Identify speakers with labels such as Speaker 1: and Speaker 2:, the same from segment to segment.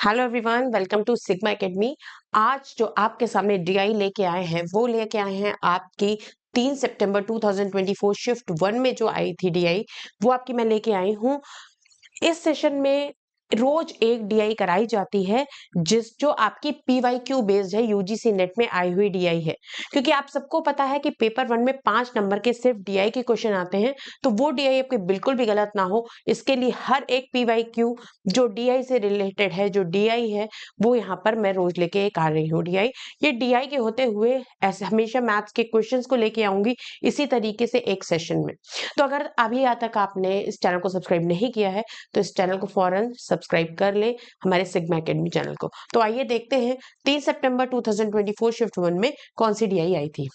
Speaker 1: Hello everyone, welcome to Sigma Academy. आज जो आपके सामने डीआई लेके आए हैं वो लेके आए हैं आपकी 3 सितंबर 2024 शिफ्ट 1 में जो आई थी डीआई, वो आपकी मैं लेके आई हूँ। इस सेशन में रोज एक डीआई कराई जाती है जो आपकी पीवाईक्यू बेस्ड है, यूजीसी नेट में आई हुई डीआई है। क्योंकि आप सबको पता है कि पेपर 1 में 5 नंबर के सिर्फ डीआई के क्वेश्चन आते हैं, तो वो डीआई आपके बिल्कुल भी गलत ना हो, इसके लिए हर एक पीवाईक्यू जो डीआई से रिलेटेड है, जो डीआई है, वो यहाँ पर मैं रोज लेके आ रही हूँ डीआई। ये डीआई के होते हुए ऐसे हमेशा मैथ्स के क्वेश्चंस को लेके आऊंगी इसी तरीके से एक सेशन में। तो अगर अभी आज तक आपने इस चैनल को सब्सक्राइब नहीं किया है तो इस चैनल को फौरन सब्सक्राइब कर ले, हमारे सिग्मा एकेडमी चैनल को। तो आइए देखते हैं 3 सितंबर 2024 शिफ्ट 1 में कौन सी डीआई आई थी।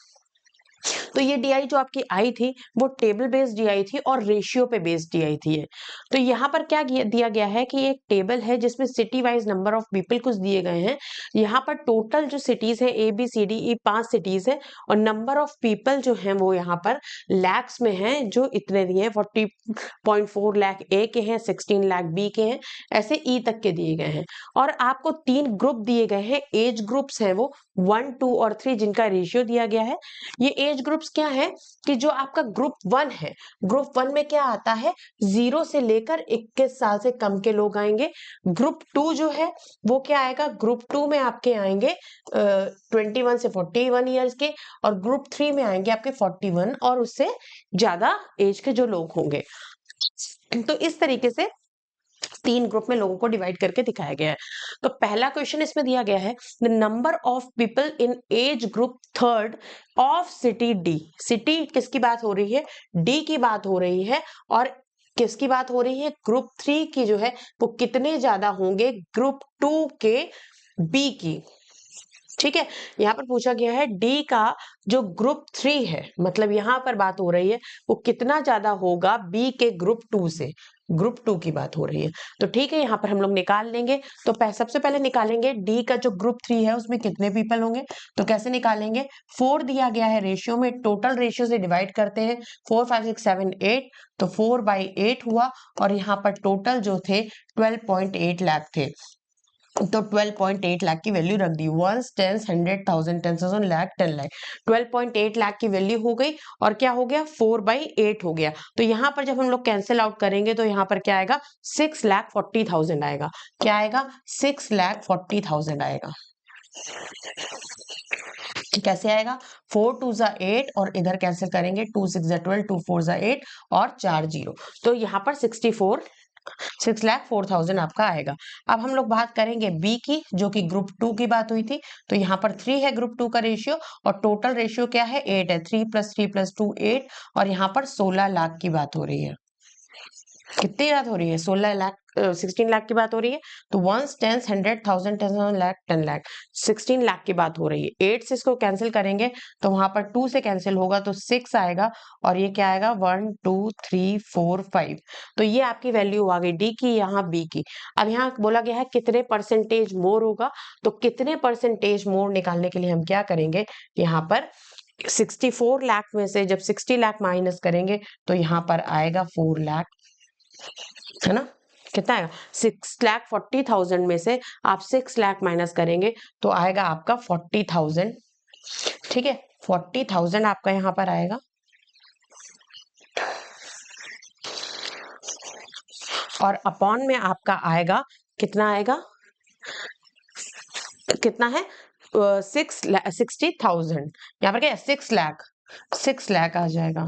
Speaker 1: तो ये डीआई जो आपकी आई थी वो टेबल बेस्ड डीआई थी और रेशियो पे बेस्ड डीआई थी। तो यहाँ पर क्या दिया गया है कि एक टेबल है जिसमें city wise number of people कुछ दिए गए हैं। यहाँ पर टोटल जो सिटीज है A B C D E 5 cities है और नंबर ऑफ पीपल जो है वो यहाँ पर लैक्स में है, जो इतने दिए हैं 40.4 लाख ए के हैं, 16 लाख बी के हैं, ऐसे ई तक के दिए गए हैं। और आपको 3 ग्रुप दिए गए हैं, एज ग्रुप्स है वो 1, 2 और 3 जिनका रेशियो दिया गया है। ये एज ग्रुप्स क्या है कि जो आपका ग्रुप 1 है, ग्रुप 1 में क्या आता है 0 से लेकर 21 साल से कम के लोग आएंगे। ग्रुप 2 जो है वो क्या आएगा, ग्रुप 2 में आपके आएंगे 21 से 41 ईयर्स के, और ग्रुप 3 में आएंगे आपके 41 और उससे ज्यादा एज के जो लोग होंगे। तो इस तरीके से 3 ग्रुप में लोगों को डिवाइड करके दिखाया गया है। तो पहला क्वेश्चन इसमें दिया गया है, the number of people in age group third of city D. City किसकी बात हो रही है, डी की बात हो रही है, और किसकी बात हो रही है, ग्रुप 3 की जो है वो कितने ज्यादा होंगे ग्रुप 2 के बी की। ठीक है, यहाँ पर पूछा गया है डी का जो ग्रुप 3 है, मतलब यहाँ पर बात हो रही है वो कितना ज्यादा होगा बी के ग्रुप 2 से, ग्रुप 2 की बात हो रही है। तो ठीक है, यहाँ पर हम लोग निकाल लेंगे। तो सबसे पहले निकालेंगे डी का जो ग्रुप 3 है उसमें कितने पीपल होंगे। तो कैसे निकालेंगे, 4 दिया गया है रेशियो में, टोटल रेशियो से डिवाइड करते हैं, 4 5 6 7 8, तो 4/8 हुआ, और यहाँ पर टोटल जो थे 12.8 लाख थे। तो 12.8 लाख की वैल्यू रख दी, 1 10 100,000 10,000 लाख 10 लाख, 12.8 लाख की वैल्यू हो गई। और क्या हो गया, 4/8 हो गया। तो यहाँ पर जब हम लोग कैंसिल आउट करेंगे तो यहाँ पर क्या आएगा, 6,40,000 आएगा। क्या आएगा, 6,40,000 आएगा। कैसे आएगा, 4 2 जा 8 और इधर कैंसिल करेंगे, 2 6 जा 12, 2 4 जा 8 और 4 0, तो यहाँ पर 6,04,000 आपका आएगा। अब हम लोग बात करेंगे बी की, जो कि ग्रुप 2 की बात हुई थी। तो यहाँ पर 3 है ग्रुप 2 का रेशियो, और टोटल रेशियो क्या है, 8 है, 3 + 3 + 2 8, और यहाँ पर 16 लाख की बात हो रही है। कितनी बात हो रही है, 16 लाख 16 लाख की बात हो रही है। तो 1 10 100,000 10,000 लाख 10 लाख, 16 लाख की बात हो रही है। 8 से इसको कैंसिल करेंगे तो वहां पर 2 से कैंसिल होगा तो 6 आएगा, और ये क्या आएगा 1 2 3 4 5। तो ये आपकी वैल्यू आ गई डी की, यहाँ बी की। अब यहाँ बोला गया है कितने परसेंटेज मोर होगा, तो कितने परसेंटेज मोर निकालने के लिए हम क्या करेंगे, यहाँ पर 64 लाख में से जब 60 लाख माइनस करेंगे तो यहाँ पर आएगा 4 लाख, है ना। कितना आएगा, 6,40,000 में से आप 6 लाख माइनस करेंगे तो आएगा आपका 40,000। ठीक है, 40,000 आपका यहाँ पर आएगा। और अपॉन में आपका आएगा, कितना आएगा, कितना है 60,000, यहाँ पर क्या है 6 लाख, 6 लाख आ जाएगा।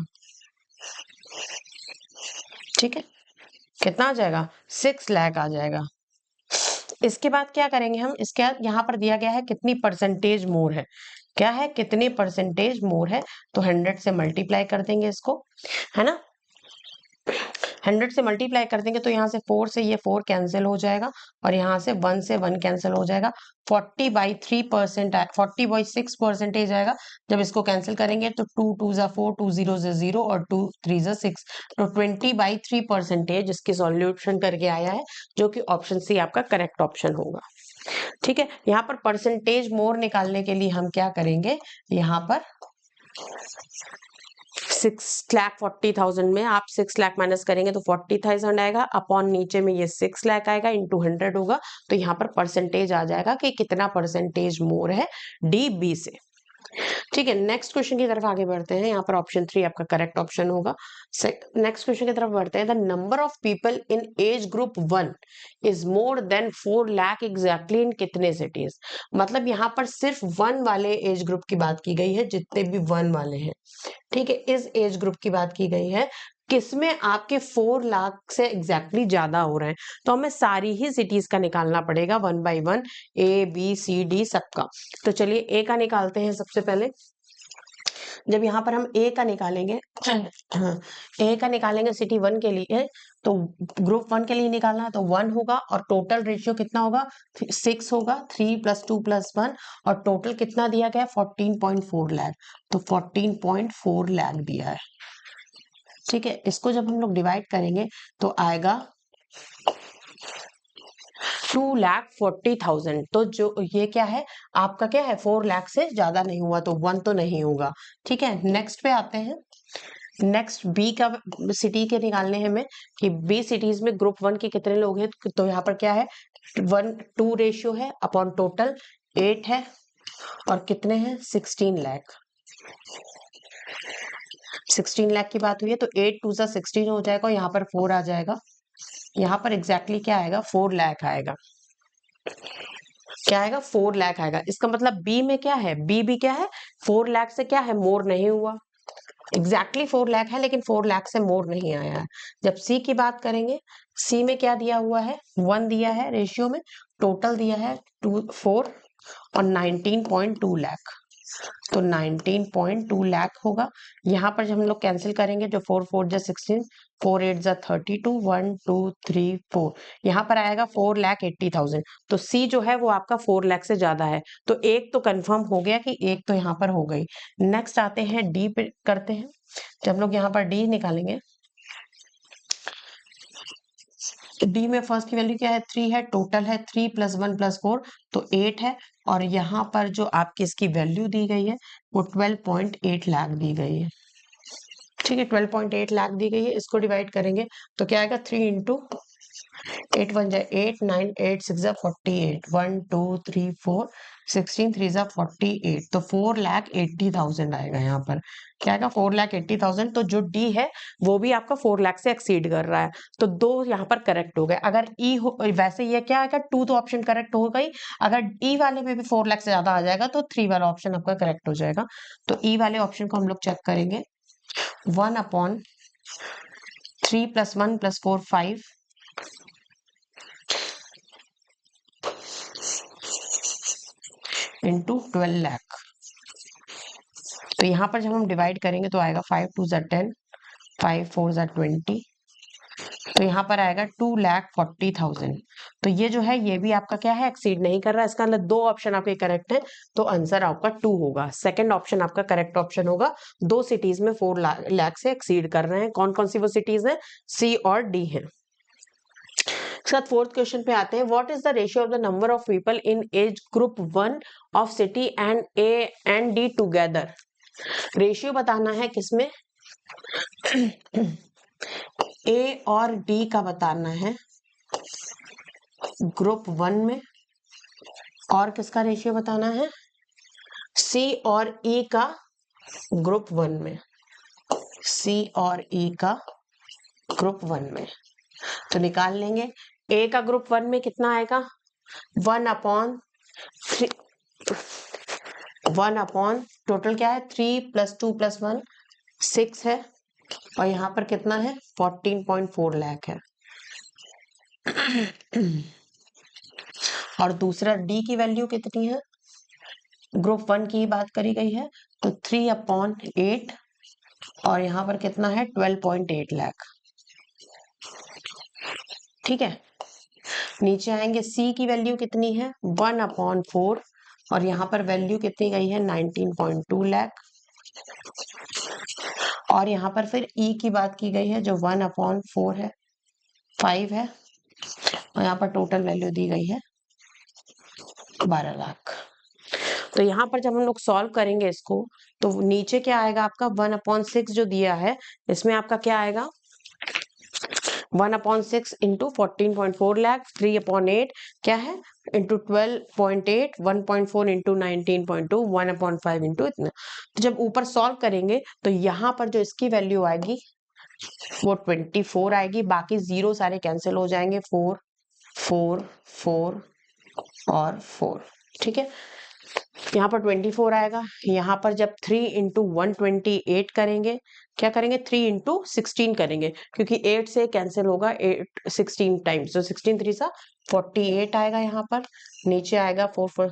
Speaker 1: ठीक है, कितना आ जाएगा, 6 लाख आ जाएगा। इसके बाद क्या करेंगे हम, इसके बाद यहाँ पर दिया गया है कितनी परसेंटेज मोर है, क्या है कितने परसेंटेज मोर है, तो 100 से मल्टीप्लाई कर देंगे इसको, है ना। 100 से मल्टीप्लाई कर देंगे तो यहाँ से 4 से ये 4 कैंसिल हो जाएगा, और यहाँ से 1 से 1 कैंसिल हो जाएगा। 40/3%, 40/6% आएगा। जब इसको कैंसिल करेंगे तो 2 2 जा 4, 2 0 जा 0 और 2 3 जा 6, तो 20/3% इसकी सॉल्यूशन करके आया है, जो कि ऑप्शन सी आपका करेक्ट ऑप्शन होगा। ठीक है, यहाँ पर परसेंटेज मोर निकालने के लिए हम क्या करेंगे, यहाँ पर 6,40,000 में आप 6 लाख माइनस करेंगे तो 40,000 आएगा, अपॉन नीचे में ये 6 लाख आएगा, इंटू 100 होगा, तो यहाँ पर परसेंटेज आ जाएगा कि कितना परसेंटेज मोर है डी बी से। ठीक है, नेक्स्ट क्वेश्चन की तरफ आगे बढ़ते हैं। यहाँ पर ऑप्शन 3 आपका करेक्ट ऑप्शन होगा। नेक्स्ट क्वेश्चन की तरफ बढ़ते हैं। The number of people in age group 1 is more than 4 lakh exactly इन कितने सिटीज। मतलब यहाँ पर सिर्फ 1 वाले एज ग्रुप की बात की गई है, जितने भी 1 वाले हैं। ठीक है, इस एज ग्रुप की बात की गई है, किसमें आपके 4 लाख से एग्जैक्टली ज्यादा हो रहे हैं। तो हमें सारी ही सिटीज का निकालना पड़ेगा 1 by 1, A B C D सबका। तो चलिए ए का निकालते हैं सबसे पहले। जब यहाँ पर हम ए का निकालेंगे ए का निकालेंगे सिटी 1 के लिए, तो ग्रुप 1 के लिए निकालना है तो 1 होगा, और टोटल रेशियो कितना होगा 6 होगा, 3 + 2 + 1, और टोटल कितना दिया गया 14.4 लाख, तो 14.4 लाख दिया है। ठीक है, इसको जब हम लोग डिवाइड करेंगे तो आएगा 2,40,000। तो जो ये क्या है आपका, क्या है 4 लाख से ज्यादा नहीं हुआ, तो 1 तो नहीं होगा। ठीक है, नेक्स्ट पे आते हैं। नेक्स्ट बी का सिटी के निकालने हैं हमें कि बी सिटीज में ग्रुप 1 के कितने लोग हैं। तो यहाँ पर क्या है 1:2 रेशियो है, अपॉन टोटल 8 है, और कितने हैं 16 लाख। 16 लाख की बात हुई है, तो 8 2 सा 16 हो जाएगा, और यहाँ पर 4 आ जाएगा। यहाँ पर एग्जैक्टली क्या आएगा 4 लाख आएगा। क्या आएगा 4 लाख आएगा। इसका मतलब बी में क्या है, बी भी क्या है 4 लाख से क्या है मोर नहीं हुआ। एग्जैक्टली 4 लाख है, लेकिन 4 लाख से मोर नहीं आया है। जब सी की बात करेंगे, सी में क्या दिया हुआ है 1 दिया है रेशियो में, टोटल दिया है 4 और 19.2 लाख, तो 19.2 लाख होगा। यहाँ पर जब हम लोग कैंसिल करेंगे, जो 4 4 जा 16, 4 8 जा 32, 1 2 3 4, यहाँ पर आएगा 4,80,000। तो सी जो है वो आपका 4 लाख से ज्यादा है। तो एक तो कंफर्म हो गया कि एक तो यहाँ पर हो गई। नेक्स्ट आते हैं डी पे करते हैं। जब लोग यहाँ पर डी निकालेंगे, डी में फर्स्ट की वैल्यू क्या है 3 है, टोटल है 3 + 1 + 4, तो 8 है, और यहाँ पर जो आपकी इसकी वैल्यू दी गई है वो 12.8 लाख दी गई है। ठीक है, 12.8 लाख दी गई है। इसको डिवाइड करेंगे तो क्या आएगा 3 × 8 1 जा 8 9 8 6 जा 48, 1 2 3 4 16 3 जा 48, तो 4,80,000 आएगा। यहाँ पर क्या आएगा 4,80,000। तो जो डी है वो भी आपका 4 लाख से एक्सीड कर रहा है, तो दो यहाँ पर करेक्ट हो गए। अगर ई हो, वैसे ये क्या आएगा 2 तो ऑप्शन करेक्ट हो गई। अगर ई वाले में भी 4 लाख से ज्यादा आ जाएगा तो 3 वाला ऑप्शन आपका करेक्ट हो जाएगा। तो ई वाले ऑप्शन को हम लोग चेक करेंगे। 1/3 + 1 + 4 5 इंटू 12 लाख। तो यहाँ पर जब हम डिवाइड करेंगे तो आएगा 5 2 जा 10, 5 4 जा 20, तो यहाँ पर आएगा 2,40,000। तो ये जो है ये भी आपका क्या है एक्सीड नहीं कर रहा है। इसका मतलब दो ऑप्शन आपके करेक्ट है, तो आंसर आपका 2 होगा। सेकंड ऑप्शन आपका करेक्ट ऑप्शन होगा। दो सिटीज में 4 लाख से एक्सीड कर रहे हैं। कौन कौन सी वो सिटीज है, सी और डी है। साथ फोर्थ क्वेश्चन पे आते हैं। What is the ratio of the number of people in age group 1 of city and A and D together. Ratio बताना है किसमें ए और डी का बताना है ग्रुप 1 में, और किसका रेशियो बताना है सी और ई का ग्रुप 1 में, सी और ई का ग्रुप 1 में। तो निकाल लेंगे। ए का ग्रुप 1 में कितना आएगा 1/3, 1 टोटल क्या है 3 + 2 + 1 6 है, और यहाँ पर कितना है 14.4 लाख है। और दूसरा डी की वैल्यू कितनी है, ग्रुप 1 की बात करी गई है, तो 3/8, और यहाँ पर कितना है 12.8 लाख। ठीक है, नीचे आएंगे सी की वैल्यू कितनी है 1/4, और यहाँ पर वैल्यू कितनी गई है 19.2 लाख। और यहाँ पर फिर ई की बात की गई है जो 1/4 है, 5 है, और यहाँ पर टोटल वैल्यू दी गई है 12 लाख। तो यहाँ पर जब हम लोग सॉल्व करेंगे इसको, तो नीचे क्या आएगा आपका 1/6 जो दिया है, इसमें आपका क्या आएगा 1/6 इंटू 14.4 लाख, 3/8 क्या है इंटू 12.8, 1.4 इंटू 19.2, 1/5 इंटू इतना। तो जब ऊपर सॉल्व करेंगे तो यहाँ पर जो इसकी वैल्यू आएगी वो 24 आएगी, बाकी जीरो सारे कैंसिल हो जाएंगे, 4 4 4 और 4। ठीक है, यहाँ पर 24 आएगा। यहाँ पर जब 3 इंटू 128 करेंगे, क्या करेंगे 3 इंटू 16 करेंगे, क्योंकि 8 से कैंसिल होगा 8 16 टाइम्स, तो 16 3 सा 48 आएगा। यहाँ पर नीचे आएगा 4 4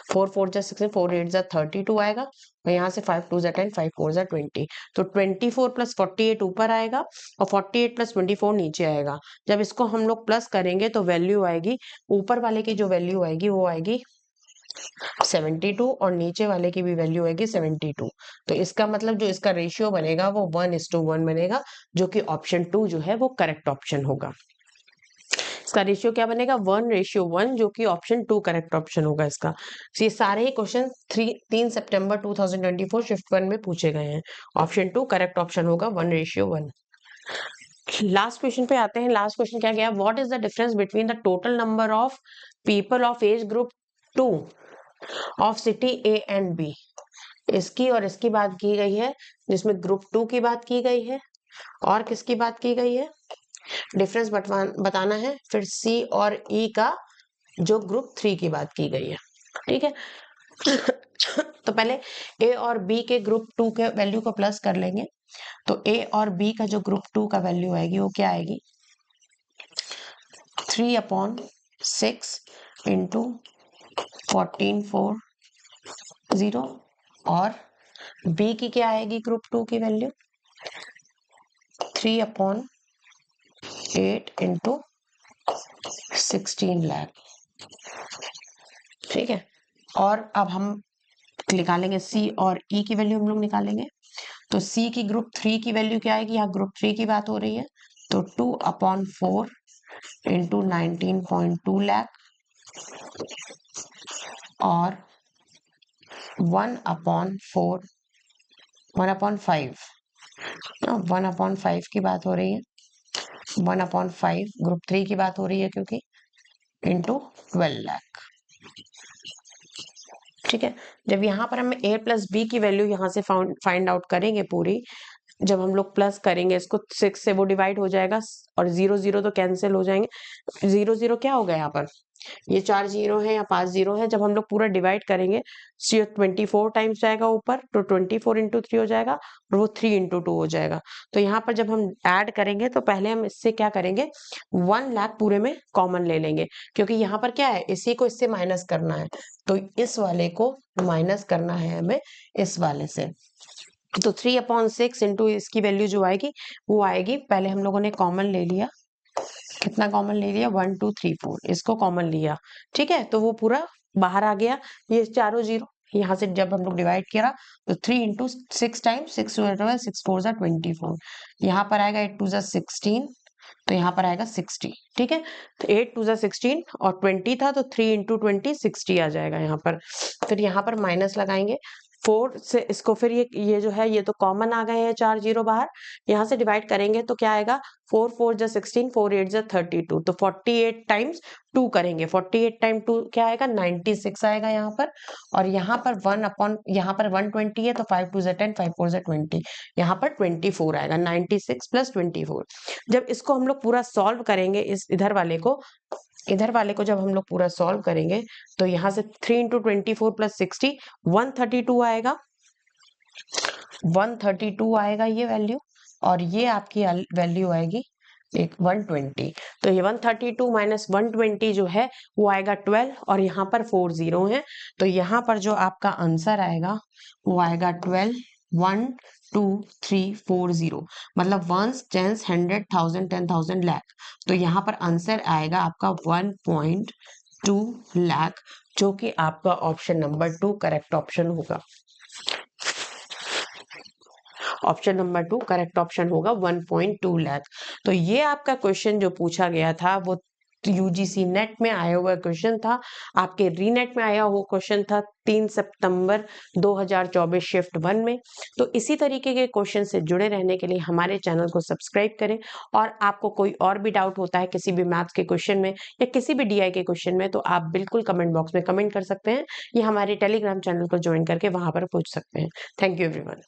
Speaker 1: 4 4 जा 16, 4 8 जा 32 आएगा, और यहाँ से 5 2 जा 10, 5 4 जा 20, तो 24 प्लस 48 ऊपर आएगा और 48 प्लस 24 नीचे आएगा। जब इसको हम लोग प्लस करेंगे तो वैल्यू आएगी, ऊपर वाले की जो वैल्यू आएगी वो आएगी 72 और नीचे वाले की भी वैल्यू आएगी 72। तो इसका मतलब जो इसका रेशियो बनेगा वो 1:1 बनेगा, जो कि ऑप्शन 2 जो है वो करेक्ट ऑप्शन होगा। इसका रेशियो क्या बनेगा 1:1, जो कि ऑप्शन 2 करेक्ट ऑप्शन होगा इसका। तो ये सारे ही क्वेश्चन 3 सितंबर 2024 शिफ्ट 1 में पूछे गए हैं। ऑप्शन 2 करेक्ट ऑप्शन होगा 1:1। लास्ट क्वेश्चन पे आते हैं। लास्ट क्वेश्चन क्या गया, what is the difference between the total number of people of age group 2 of city A and B. इसकी और इसकी बात की गई है, जिसमें ग्रुप 2 की बात की गई है और किसकी बात की गई है, डिफरेंस बताना है। फिर सी और ई का जो ग्रुप 3 की बात की गई है। ठीक है, तो पहले ए और बी के ग्रुप 2 के वैल्यू को प्लस कर लेंगे। तो ए और बी का जो ग्रुप 2 का वैल्यू आएगी वो क्या आएगी 3/6 इंटू 1440, और बी की क्या आएगी ग्रुप 2 की वैल्यू 3/8 इंटू 16 लाख। ठीक है, और अब हम निकालेंगे सी और ई की वैल्यू हम लोग निकालेंगे। तो सी की ग्रुप 3 की वैल्यू क्या आएगी, यहाँ ग्रुप 3 की बात हो रही है, तो 2/4 इंटू 19.2 लाख और 1/5 1/5 की बात हो रही है, 1/5 ग्रुप 3 की बात हो रही है क्योंकि इंटू 12 लाख। ठीक है, जब यहाँ पर हम a प्लस बी की वैल्यू यहाँ से फाइंड आउट करेंगे पूरी, जब हम लोग प्लस करेंगे इसको 6 से वो डिवाइड हो जाएगा और 0 0 तो कैंसिल हो जाएंगे। 0 0 क्या होगा यहाँ पर, ये 4 0 है या 5 0 है। जब हम लोग पूरा डिवाइड करेंगे 24 टाइम्स जाएगा ऊपर, तो 24 इंटू 3 हो जाएगा और वो 3 इंटू 2 हो जाएगा। तो यहाँ पर जब हम ऐड करेंगे तो पहले हम इससे क्या करेंगे 1 लाख पूरे में कॉमन ले लेंगे, क्योंकि यहाँ पर क्या है इसी को इससे माइनस करना है, तो इस वाले को माइनस करना है हमें इस वाले से। तो 3/6 इंटू इसकी वैल्यू जो आएगी वो आएगी, पहले हम लोगों ने कॉमन ले लिया, कितना कॉमन ले लिया 1 2 3 4, इसको कॉमन लिया। ठीक है, तो वो पूरा बाहर आ गया, ये चारों जीरो यहाँ से जब हम लोग डिवाइड किया तो 3 इंटू 6 टाइम्स 6 2 12, 6 4 24, यहाँ पर आएगा 8 2 16, तो यहाँ पर आएगा 60। ठीक है, तो 8 2 16 और 20 था तो 3 इंटू 20 60 आ जाएगा यहाँ पर। फिर यहाँ पर माइनस लगाएंगे 4 से इसको, फिर ये जो है ये तो कॉमन आ गए हैं 4 0 बाहर, यहाँ से डिवाइड करेंगे तो क्या आएगा 4 4 जा 16, 4 8 जा 32, तो 48 टाइम्स 2 करेंगे, 48 टाइम 2 क्या आएगा 96 आएगा यहाँ पर। और यहाँ पर 1 पर 120 है तो 5 2 जा 10, 5 4 जा 20, यहाँ पर 24 आएगा, 96 प्लस 24। जब इसको हम लोग पूरा सॉल्व करेंगे इस इधर वाले को जब हम लोग पूरा सॉल्व करेंगे तो यहाँ से 3 इंटू 24 प्लस 60 132 आएगा, 132 आएगा ये वैल्यू, और ये आपकी वैल्यू आएगी एक 120। तो ये 132 माइनस 120 जो है वो आएगा 12, और यहाँ पर 4 0 है, तो यहाँ पर जो आपका आंसर आएगा वो आएगा 12 1 2 3 4 0, मतलब 1 10 100 1000 10,000 लाख। तो यहाँ पर आंसर आएगा आपका 1.2 लाख, जो कि आपका ऑप्शन नंबर 2 करेक्ट ऑप्शन होगा। ऑप्शन नंबर 2 करेक्ट ऑप्शन होगा 1.2 लाख। तो ये आपका क्वेश्चन जो पूछा गया था वो यूजीसी नेट में आया हुआ क्वेश्चन था, आपके रीनेट में आया हुआ क्वेश्चन था 3 सितंबर 2024 शिफ्ट 1 में। तो इसी तरीके के क्वेश्चन से जुड़े रहने के लिए हमारे चैनल को सब्सक्राइब करें, और आपको कोई और भी डाउट होता है किसी भी मैथ्स के क्वेश्चन में या किसी भी डीआई के क्वेश्चन में, तो आप बिल्कुल कमेंट बॉक्स में कमेंट कर सकते हैं, या हमारे टेलीग्राम चैनल को ज्वाइन करके वहां पर पूछ सकते हैं। Thank you everyone.